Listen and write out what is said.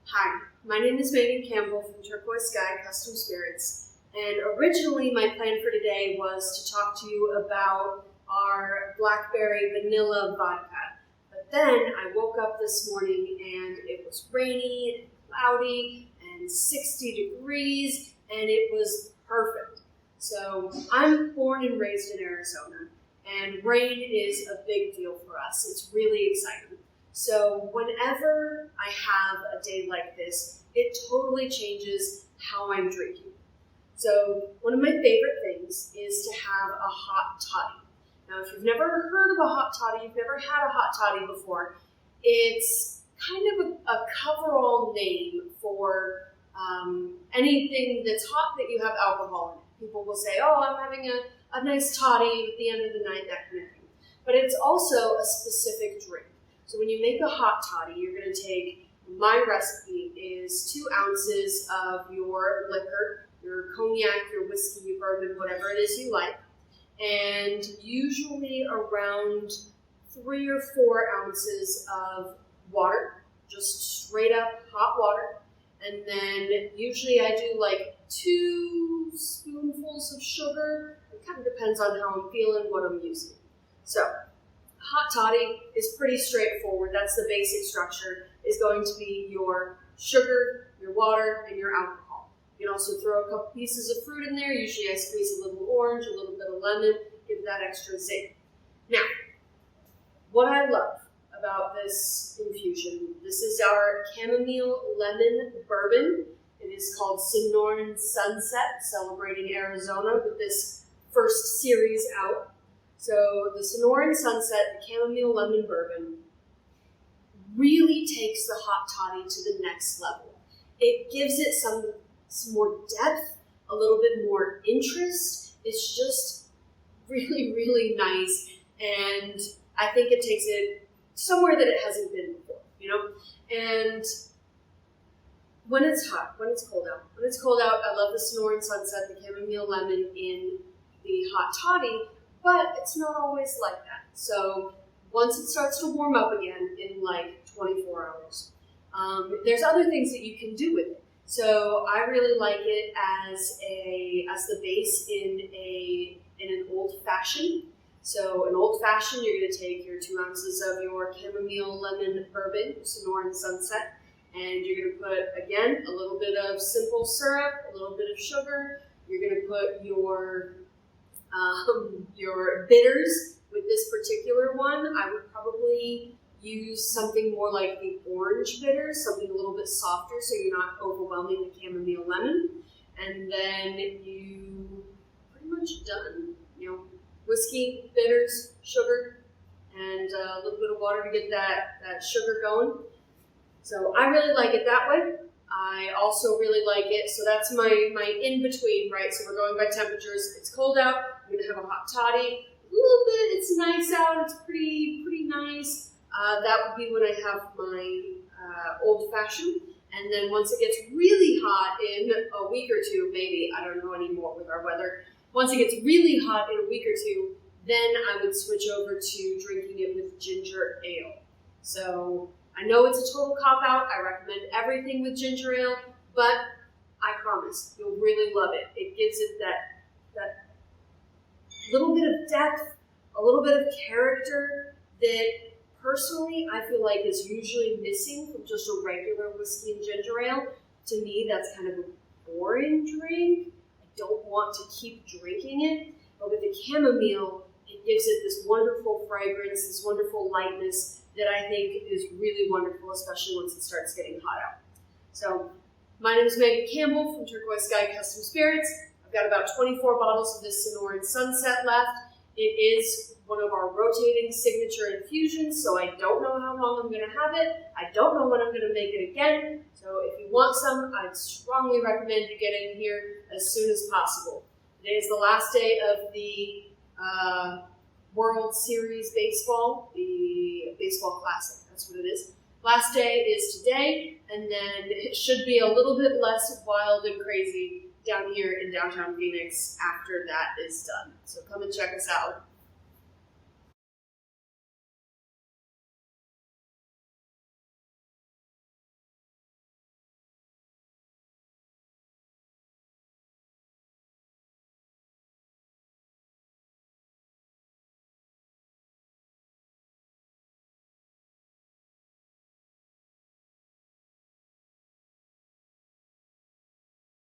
Hi, my name is Megan Campbell from Turquoise Custom Spirits, and originally my plan for today was to talk to you about our blackberry vanilla vodka. But then I woke up this morning and it was rainy and cloudy and 60 degrees, and it was perfect. So I'm born and raised in Arizona, and rain is a big deal for us. It's really exciting. So whenever I have a day like this, it totally changes how I'm drinking. So one of my favorite things is to have a hot toddy. Now, if you've never heard of a hot toddy, you've never had a hot toddy before, it's kind of a coverall name for anything that's hot that you have alcohol in it. People will say, oh, I'm having a nice toddy at the end of the night, that kind of thing. But it's also a specific drink. So when you make a hot toddy, you're going to take, my recipe is 2 ounces of your liquor, your cognac, your whiskey, your bourbon, whatever it is you like, and usually around 3 or 4 ounces of water, just straight up hot water. And then usually I do like 2 spoonfuls of sugar. It kind of depends on how I'm feeling, what I'm using. So hot toddy is pretty straightforward. That's the basic structure, is going to be your sugar, your water, and your alcohol. You can also throw a couple pieces of fruit in there. Usually I squeeze a little orange, a little bit of lemon, give that extra zing. Now, what I love about this infusion, this is our chamomile lemon bourbon. It is called Sonoran Sunset, celebrating Arizona with this first series out. So the Sonoran Sunset, the chamomile lemon bourbon, really takes the hot toddy to the next level. It gives it some more depth, a little bit more interest. It's just really, really nice, and I think it takes it somewhere that it hasn't been before, you know? And when it's hot, when it's cold out, I love the Sonoran Sunset, the chamomile lemon in the hot toddy. But it's not always like that. So once it starts to warm up again in like 24 hours, there's other things that you can do with it. So I really like it as the base in an old fashioned. So an old fashioned, you're going to take your 2 ounces of your chamomile lemon bourbon, Sonoran Sunset, and you're going to put, again, a little bit of simple syrup, a little bit of sugar. You're going to put your bitters. With this particular one, I would probably use something more like the orange bitters, something a little bit softer so you're not overwhelming the chamomile lemon. And then you pretty much done. You know, whiskey, bitters, sugar, and a little bit of water to get that sugar going. So I really like it that way. I also really like it, so that's my in-between, right? So we're going by temperatures. It's cold out, I'm going to have a hot toddy. A little bit, it's nice out, it's pretty nice. That would be when I have my old-fashioned. And then once it gets really hot in a week or two, maybe, I don't know anymore with our weather. Once it gets really hot in a week or two, then I would switch over to drinking it with ginger ale. So I know it's a total cop-out. I recommend everything with ginger ale, but I promise you'll really love it. It gives it that little bit of depth, a little bit of character that personally I feel like is usually missing from just a regular whiskey and ginger ale. To me, that's kind of a boring drink. I don't want to keep drinking it, but with the chamomile, it gives it this wonderful fragrance, this wonderful lightness that I think is really wonderful, especially once it starts getting hot out. So my name is Megan Campbell from Turquoise Custom Spirits. I've got about 24 bottles of this Sonoran Sunset left. It is one of our rotating signature infusions, so I don't know how long I'm going to have it. I don't know when I'm going to make it again. So if you want some, I'd strongly recommend you get in here as soon as possible. Today is the last day of the World Series Baseball, the Baseball Classic, that's what it is. Last day is today, and then it should be a little bit less wild and crazy down here in downtown Phoenix after that is done. So come and check us out.